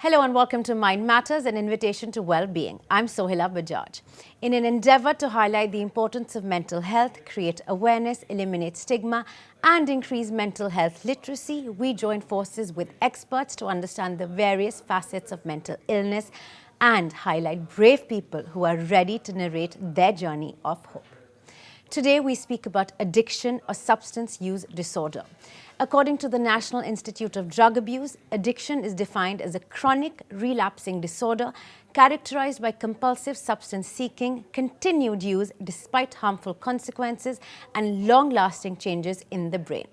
Hello and welcome to Mind Matters, an invitation to well-being. I'm Sohila Bajaj. In an endeavor to highlight the importance of mental health, create awareness, eliminate stigma, and increase mental health literacy, we join forces with experts to understand the various facets of mental illness and highlight brave people who are ready to narrate their journey of hope. Today, we speak about addiction or substance use disorder. According to the National Institute of Drug Abuse, addiction is defined as a chronic, relapsing disorder characterized by compulsive substance seeking, continued use despite harmful consequences, and long-lasting changes in the brain.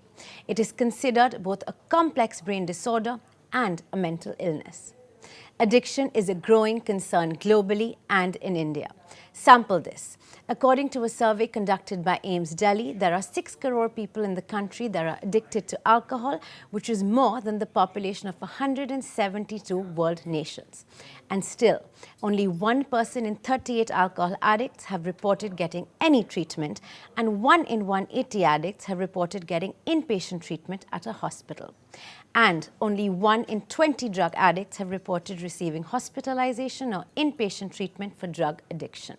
It is considered both a complex brain disorder and a mental illness. Addiction is a growing concern globally and in India. Sample this. According to a survey conducted by AIMS Delhi, there are 6 crore people in the country that are addicted to alcohol, which is more than the population of 172 world nations. And still, only 1 person in 38 alcohol addicts have reported getting any treatment, and 1 in 180 addicts have reported getting inpatient treatment at a hospital. And only 1 in 20 drug addicts have reported receiving hospitalization or inpatient treatment for drug addiction.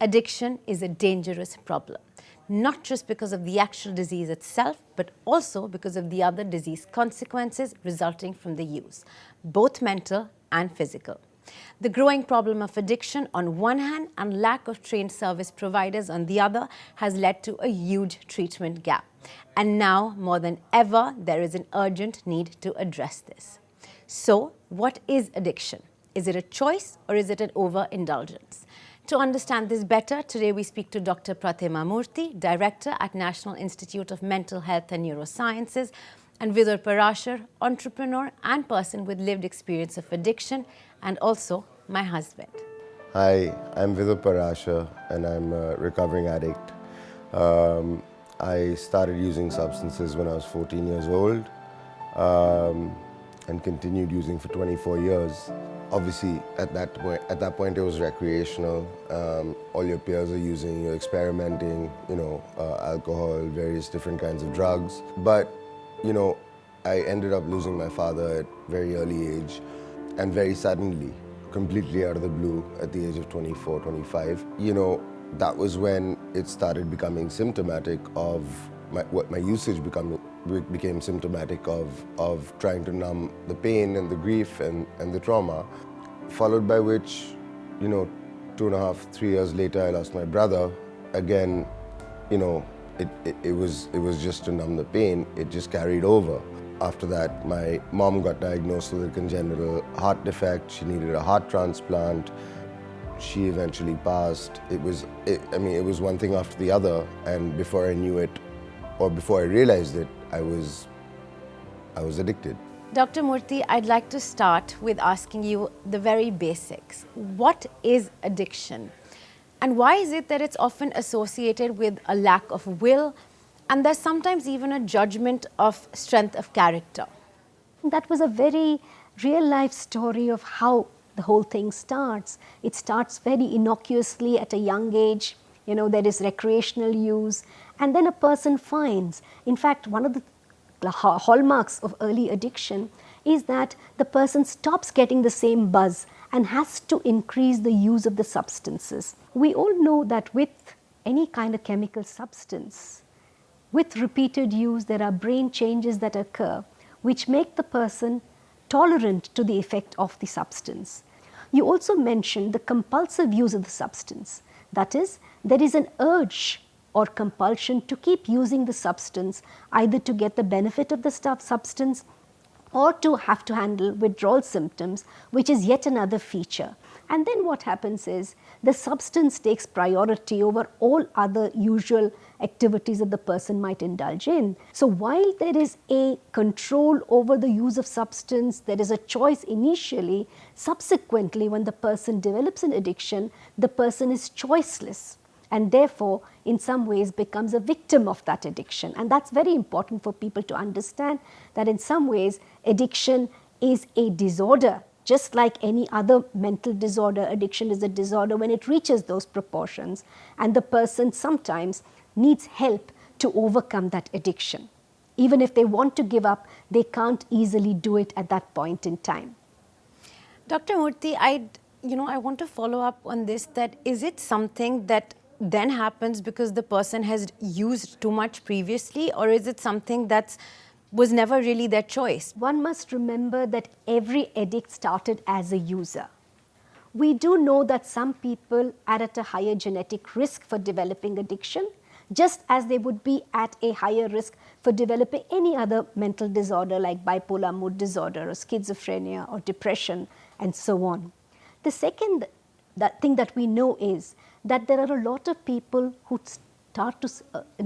Addiction is a dangerous problem, not just because of the actual disease itself, but also because of the other disease consequences resulting from the use, both mental and physical. The growing problem of addiction on one hand and lack of trained service providers on the other has led to a huge treatment gap. And now, more than ever, there is an urgent need to address this. So, what is addiction? Is it a choice or is it an overindulgence? To understand this better, today we speak to Dr. Pratima Murthy, Director at National Institute of Mental Health and Neurosciences, and Vidur Parashar, entrepreneur and person with lived experience of addiction, and also my husband. Hi, I'm Vidur Parashar and I'm a recovering addict. I started using substances when I was 14 years old and continued using for 24 years. Obviously, at that point, it was recreational. All your peers are using, you're experimenting, alcohol, various different kinds of drugs. But, I ended up losing my father at very early age and very suddenly, completely out of the blue at the age of 24, 25. That was when it started becoming symptomatic of my usage became symptomatic of trying to numb the pain and the grief and the trauma, followed by which, 2.5, 3 years later, I lost my brother. Again, it was just to numb the pain. It just carried over. After that, my mom got diagnosed with a congenital heart defect. She needed a heart transplant. She eventually passed. It was one thing after the other, and before I knew it, or before I realized it, I was addicted. Dr. Murthy, I'd like to start with asking you the very basics. What is addiction? And why is it that it's often associated with a lack of will, and there's sometimes even a judgment of strength of character? That was a very real-life story of how the whole thing starts. It starts very innocuously at a young age. There is recreational use, and then a person finds. In fact, one of the hallmarks of early addiction is that the person stops getting the same buzz and has to increase the use of the substances. We all know that with any kind of chemical substance, with repeated use, there are brain changes that occur which make the person tolerant to the effect of the substance. You also mentioned the compulsive use of the substance. That is, there is an urge or compulsion to keep using the substance, either to get the benefit of the substance or to have to handle withdrawal symptoms, which is yet another feature. And then what happens is the substance takes priority over all other usual activities that the person might indulge in. So while there is a control over the use of substance, there is a choice initially, subsequently when the person develops an addiction, the person is choiceless and therefore in some ways becomes a victim of that addiction. And that's very important for people to understand, that in some ways addiction is a disorder. Just like any other mental disorder, addiction is a disorder when it reaches those proportions, and the person sometimes needs help to overcome that addiction. Even if they want to give up, they can't easily do it at that point in time. Dr. Murthy, I want to follow up on this, that is it something that then happens because the person has used too much previously, or is it something that was never really their choice? One must remember that every addict started as a user. We do know that some people are at a higher genetic risk for developing addiction, just as they would be at a higher risk for developing any other mental disorder like bipolar mood disorder or schizophrenia or depression and so on. The second thing that we know is that there are a lot of people who start to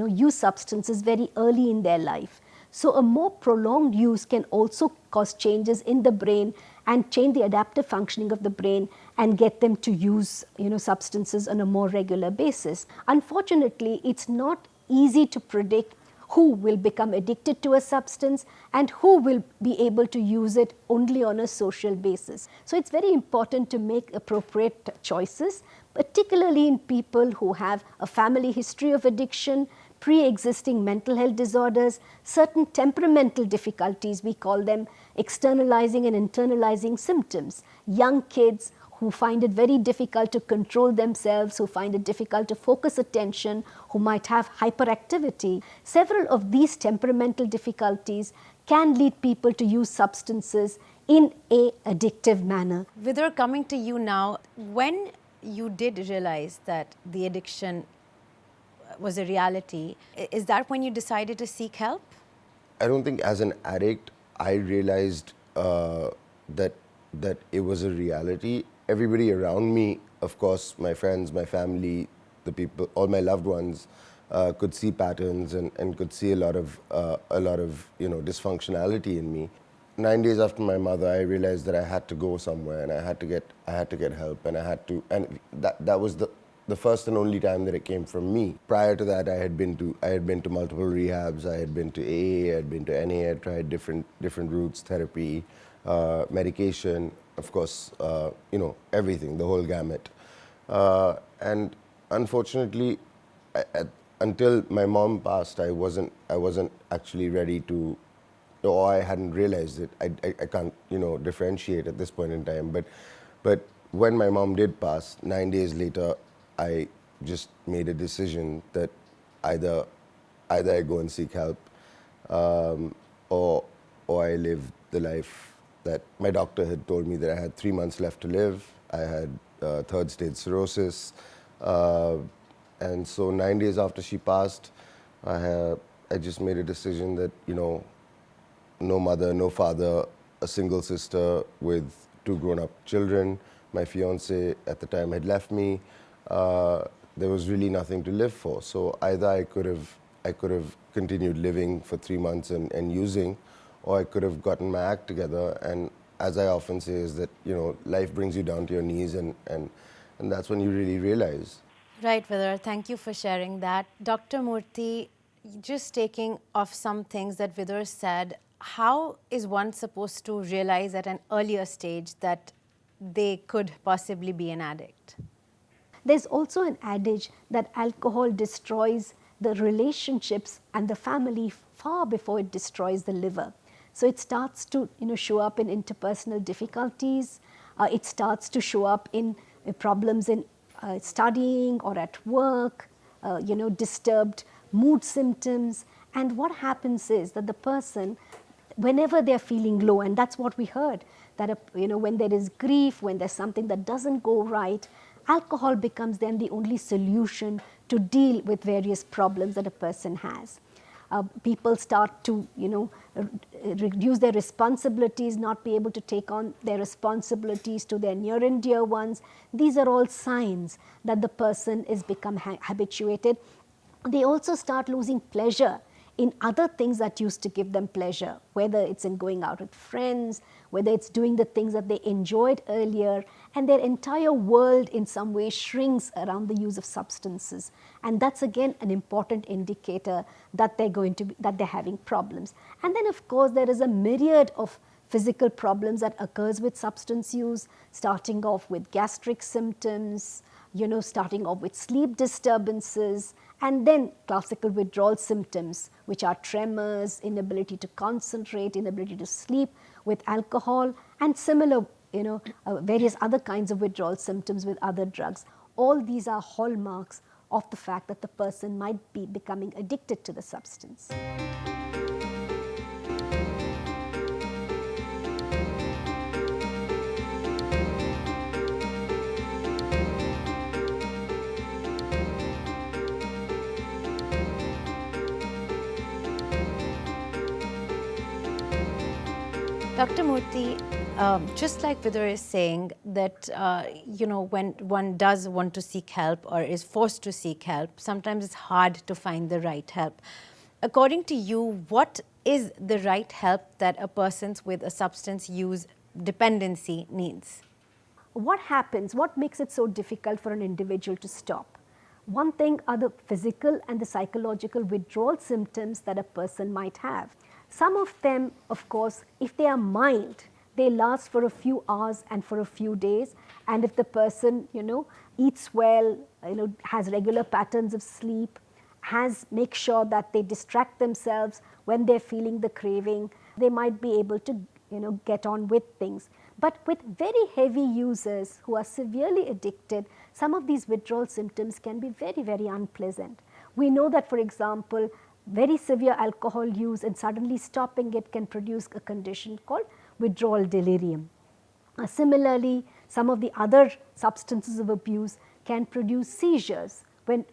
use substances very early in their life. So a more prolonged use can also cause changes in the brain and change the adaptive functioning of the brain and get them to use substances on a more regular basis. Unfortunately, it's not easy to predict who will become addicted to a substance and who will be able to use it only on a social basis. So it's very important to make appropriate choices, particularly in people who have a family history of addiction, pre-existing mental health disorders, certain temperamental difficulties, we call them externalizing and internalizing symptoms, young kids who find it very difficult to control themselves, who find it difficult to focus attention, who might have hyperactivity. Several of these temperamental difficulties can lead people to use substances in a addictive manner. Vidur, coming to you now, when you did realize that the addiction was a reality, is that when you decided to seek help? I don't think as an addict I realized that it was a reality. Everybody around me, of course, my friends, my family, the people, all my loved ones, could see patterns and could see a lot of dysfunctionality in me. 9 days after my mother, I realized that I had to go somewhere and I had to get help, and that was the first and only time that it came from me. Prior to that, I had been to multiple rehabs. I had been to AA, I had been to NA, I had tried different routes, therapy, medication, of course, everything, the whole gamut. And unfortunately, until my mom passed, I wasn't actually ready to, or I hadn't realized it. I can't differentiate at this point in time. But when my mom did pass, 9 days later, I just made a decision that either I go and seek help, or I live the life that my doctor had told me that I had 3 months left to live. I had third stage cirrhosis, and so 9 days after she passed, I just made a decision that no mother, no father, a single sister with 2 grown-up children. My fiance at the time had left me. There was really nothing to live for. So either I could have continued living for 3 months and using, or I could have gotten my act together. And as I often say, is that life brings you down to your knees, and that's when you really realize. Right, Vidur. Thank you for sharing that. Dr. Murthy, just taking off some things that Vidur said, how is one supposed to realize at an earlier stage that they could possibly be an addict? There's also an adage that alcohol destroys the relationships and the family far before it destroys the liver. So it starts to show up in interpersonal difficulties. It starts to show up in problems in studying or at work, disturbed mood symptoms. And what happens is that the person, whenever they're feeling low, and that's what we heard, that when there is grief, when there's something that doesn't go right, alcohol becomes then the only solution to deal with various problems that a person has. People start to reduce their responsibilities, not be able to take on their responsibilities to their near and dear ones. These are all signs that the person is become habituated. They also start losing pleasure in other things that used to give them pleasure, whether it's in going out with friends, whether it's doing the things that they enjoyed earlier, and their entire world in some way shrinks around the use of substances. And that's again an important indicator that they're having problems. And then of course there is a myriad of physical problems that occurs with substance use, starting off with gastric symptoms, starting off with sleep disturbances, and then classical withdrawal symptoms, which are tremors, inability to concentrate, inability to sleep with alcohol, and similar various other kinds of withdrawal symptoms with other drugs. All these are hallmarks of the fact that the person might be becoming addicted to the substance. Dr. Murthy, just like Vidur is saying that, when one does want to seek help or is forced to seek help, sometimes it's hard to find the right help. According to you, what is the right help that a person with a substance use dependency needs? What happens, what makes it so difficult for an individual to stop? One thing are the physical and the psychological withdrawal symptoms that a person might have. Some of them, of course, if they are mild, they last for a few hours and for a few days. And if the person, eats well, has regular patterns of sleep, make sure that they distract themselves when they're feeling the craving, they might be able to, get on with things. But with very heavy users who are severely addicted, some of these withdrawal symptoms can be very, very unpleasant. We know that, for example, very severe alcohol use and suddenly stopping it can produce a condition called withdrawal delirium. Similarly, some of the other substances of abuse can produce seizures when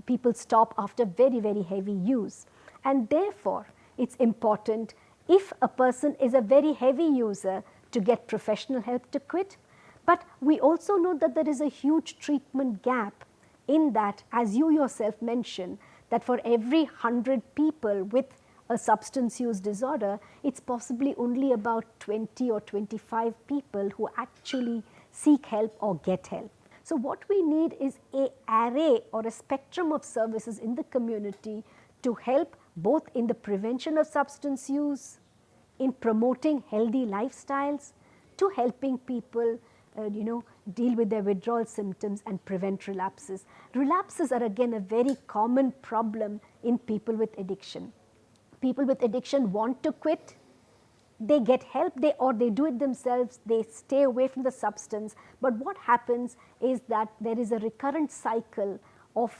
people stop after very, very heavy use. And therefore, it's important, if a person is a very heavy user, to get professional help to quit. But we also know that there is a huge treatment gap in that, as you yourself mentioned, that for every 100 people with a substance use disorder, it's possibly only about 20 or 25 people who actually seek help or get help. So what we need is an array or a spectrum of services in the community to help both in the prevention of substance use, in promoting healthy lifestyles, to helping people deal with their withdrawal symptoms and prevent relapses. Relapses are again a very common problem in people with addiction. People with addiction want to quit, they get help, or they do it themselves, they stay away from the substance. But what happens is that there is a recurrent cycle of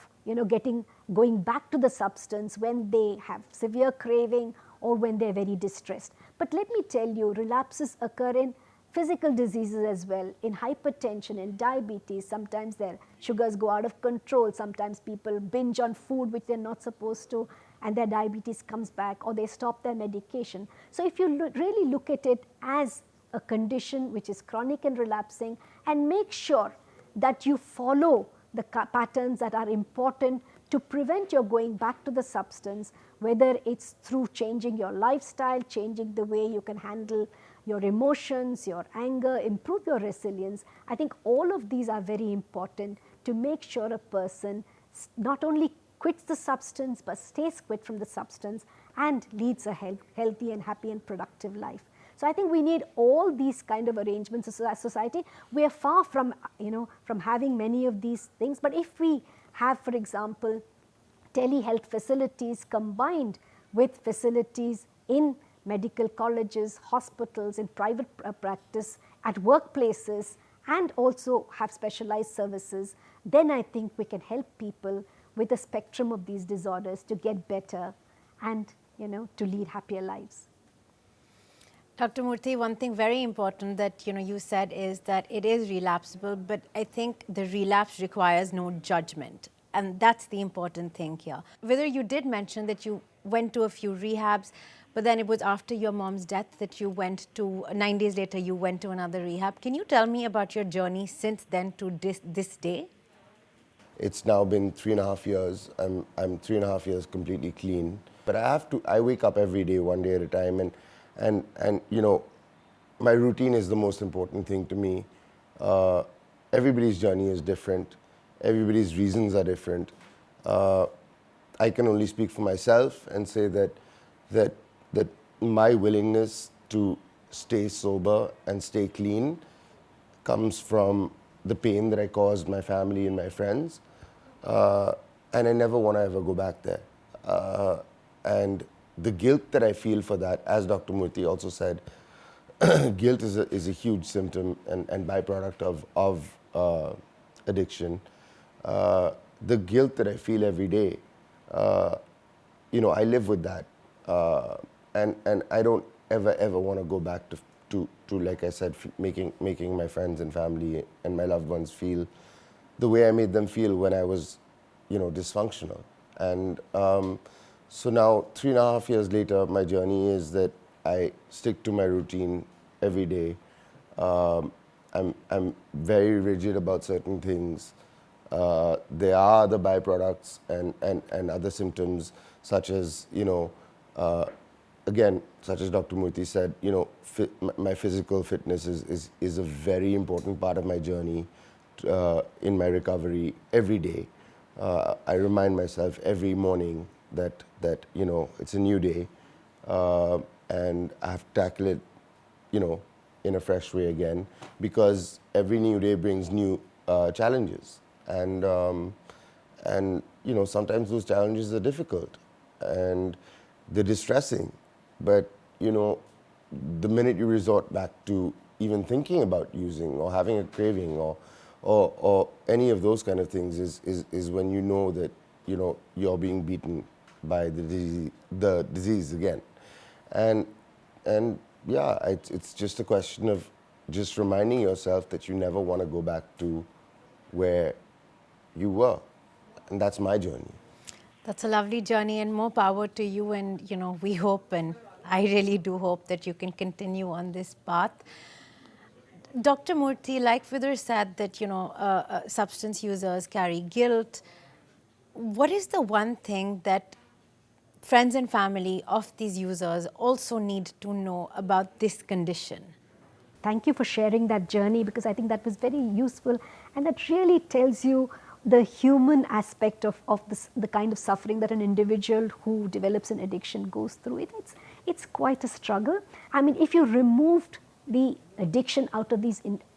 going back to the substance when they have severe craving or when they're very distressed. But let me tell you, relapses occur in physical diseases as well, in hypertension, in diabetes. Sometimes their sugars go out of control, sometimes people binge on food which they're not supposed to, and their diabetes comes back, or they stop their medication. So if you really look at it as a condition which is chronic and relapsing, and make sure that you follow the patterns that are important to prevent your going back to the substance, whether it's through changing your lifestyle, changing the way you can handle your emotions, your anger, improve your resilience. I think all of these are very important to make sure a person not only quits the substance but stays quit from the substance and leads a healthy and happy and productive life. So I think we need all these kind of arrangements as a society. We are far from, from having many of these things, but if we have, for example, telehealth facilities combined with facilities in medical colleges, hospitals, in private practice, at workplaces, and also have specialized services, then I think we can help people with a spectrum of these disorders to get better and, to lead happier lives. Dr. Murthy, one thing very important that you said is that it is relapsable, but I think the relapse requires no judgment. And that's the important thing here. Vidur, you did mention that you went to a few rehabs, but then it was after your mom's death that you went to, 9 days later, you went to another rehab. Can you tell me about your journey since then to this day? It's now been 3.5 years. I'm 3.5 years completely clean. But I wake up every day, one day at a time, and my routine is the most important thing to me. Everybody's journey is different. Everybody's reasons are different. I can only speak for myself and say that my willingness to stay sober and stay clean comes from the pain that I caused my family and my friends. And I never want to ever go back there. And the guilt that I feel for that, as Dr. Murthy also said, guilt is a huge symptom and byproduct of addiction. The guilt that I feel every day, I live with that, and I don't ever want to go back to like I said, making my friends and family and my loved ones feel the way I made them feel when I was, dysfunctional. And so now, 3.5 years later, my journey is that I stick to my routine every day. I'm very rigid about certain things. There are other byproducts and other symptoms, such as, again, such as Dr. Murthy said, my physical fitness is a very important part of my journey in my recovery every day. I remind myself every morning that it's a new day, and I have to tackle it, in a fresh way again, because every new day brings new challenges, and sometimes those challenges are difficult and they're distressing, but the minute you resort back to even thinking about using or having a craving or any of those kind of things is when you know that you're being beaten by the disease again. And yeah, it's just a question of just reminding yourself that you never want to go back to where you were, and that's my journey. That's a lovely journey, and more power to you. And, we hope, and I really do hope, that you can continue on this path. Dr. Murthy, like Vidur said, that, substance users carry guilt. What is the one thing that friends and family of these users also need to know about this condition? Thank you for sharing that journey, because I think that was very useful, and that really tells you the human aspect of this, the kind of suffering that an individual who develops an addiction goes through. It's quite a struggle. I mean, if you removed the addiction out of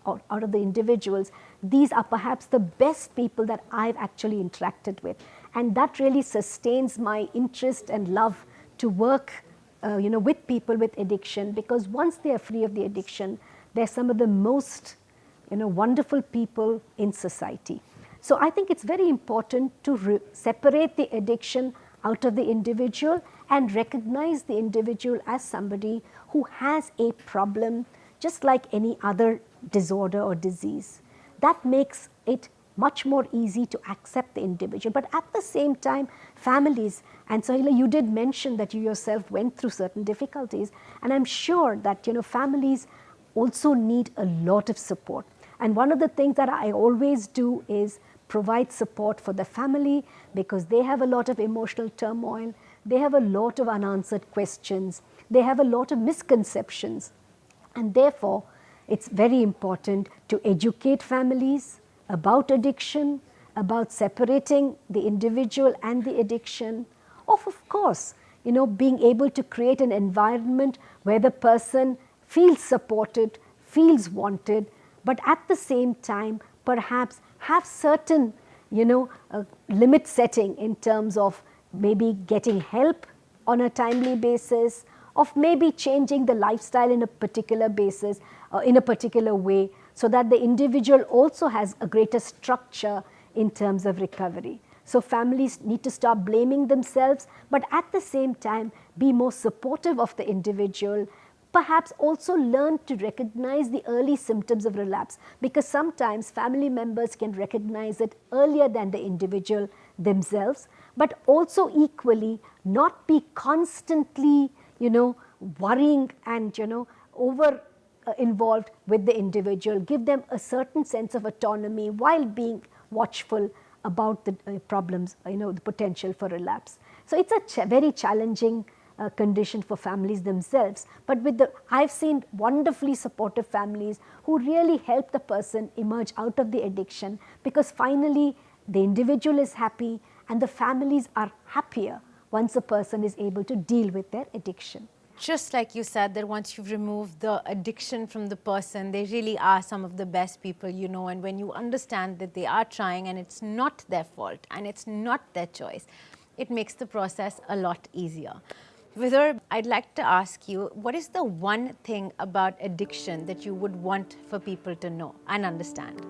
out of the individuals, these are perhaps the best people that I've actually interacted with, and that really sustains my interest and love to work with people with addiction, because once they are free of the addiction, they're some of the most wonderful people in society. So I think it's very important to separate the addiction out of the individual and recognize the individual as somebody who has a problem, just like any other disorder or disease. That makes it much more easy to accept the individual. But at the same time, families, and Sohila, you did mention that you yourself went through certain difficulties, and I'm sure that families also need a lot of support. And one of the things that I always do is provide support for the family, because they have a lot of emotional turmoil, they have a lot of unanswered questions, they have a lot of misconceptions, and therefore it's very important to educate families about addiction, about separating the individual and the addiction, of course, being able to create an environment where the person feels supported, feels wanted, but at the same time perhaps have certain limit setting in terms of maybe getting help on a timely basis, of maybe changing the lifestyle in a particular basis, in a particular way, so that the individual also has a greater structure in terms of recovery. So families need to stop blaming themselves, but at the same time be more supportive of the individual, perhaps also learn to recognize the early symptoms of relapse, because sometimes family members can recognize it earlier than the individual themselves, but also equally not be constantly worrying and over involved with the individual. Give them a certain sense of autonomy while being watchful about the problems, the potential for relapse. So it's a very challenging condition for families themselves, but I've seen wonderfully supportive families who really help the person emerge out of the addiction, because finally the individual is happy and the families are happier once a person is able to deal with their addiction. Just like you said, that once you've removed the addiction from the person, they really are some of the best people and when you understand that they are trying and it's not their fault and it's not their choice, it makes the process a lot easier. Vidur, I'd like to ask you, what is the one thing about addiction that you would want for people to know and understand?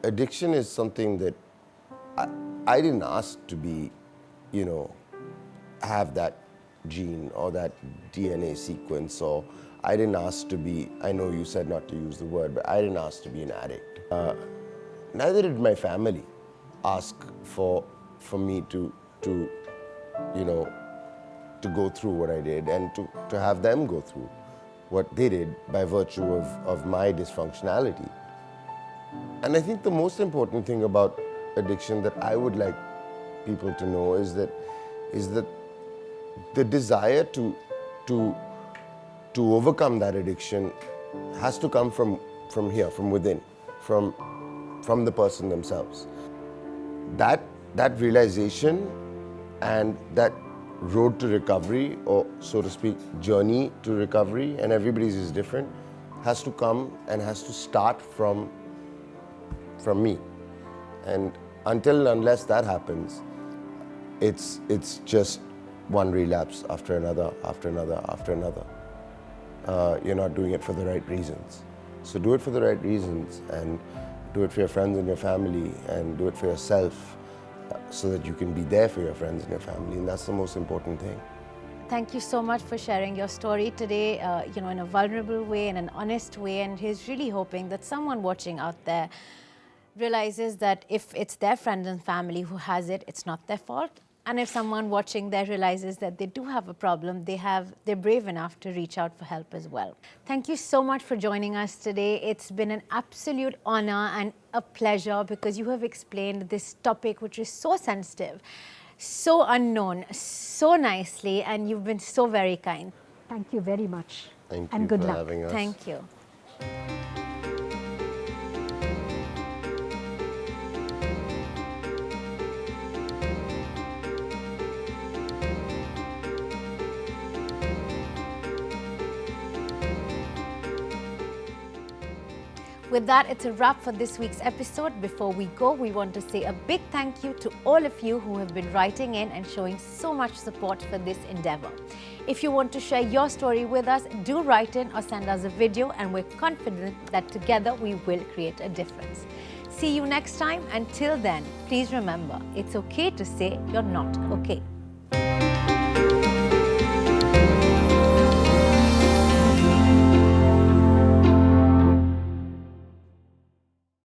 Addiction is something that I didn't ask to be, have that gene or that DNA sequence, or I didn't ask to be, I know you said not to use the word, but I didn't ask to be an addict. Neither did my family ask for me to go through what I did, and to have them go through what they did by virtue of my dysfunctionality. And I think the most important thing about addiction that I would like people to know is that the desire to overcome that addiction has to come from here, from within, from the person themselves. That realization and that road to recovery, or so to speak, journey to recovery, and everybody's is different, has to come and has to start from me. And unless that happens, it's just one relapse after another, after another, after another. You're not doing it for the right reasons. So do it for the right reasons, and do it for your friends and your family, and do it for yourself, so that you can be there for your friends and your family, and that's the most important thing. Thank you so much for sharing your story today, in a vulnerable way, in an honest way, and he's really hoping that someone watching out there realizes that if it's their friends and family who has it, it's not their fault. And if someone watching there realizes that they do have a problem, they're brave enough to reach out for help as well. Thank you so much for joining us today. It's been an absolute honor and a pleasure, because you have explained this topic, which is so sensitive, so unknown, so nicely, and you've been so very kind. Thank you very much. Thank and you good for luck. having us. Thank you. With that, it's a wrap for this week's episode. Before we go, we want to say a big thank you to all of you who have been writing in and showing so much support for this endeavor. If you want to share your story with us, do write in or send us a video, and we're confident that together we will create a difference. See you next time. Until then, please remember, it's okay to say you're not okay.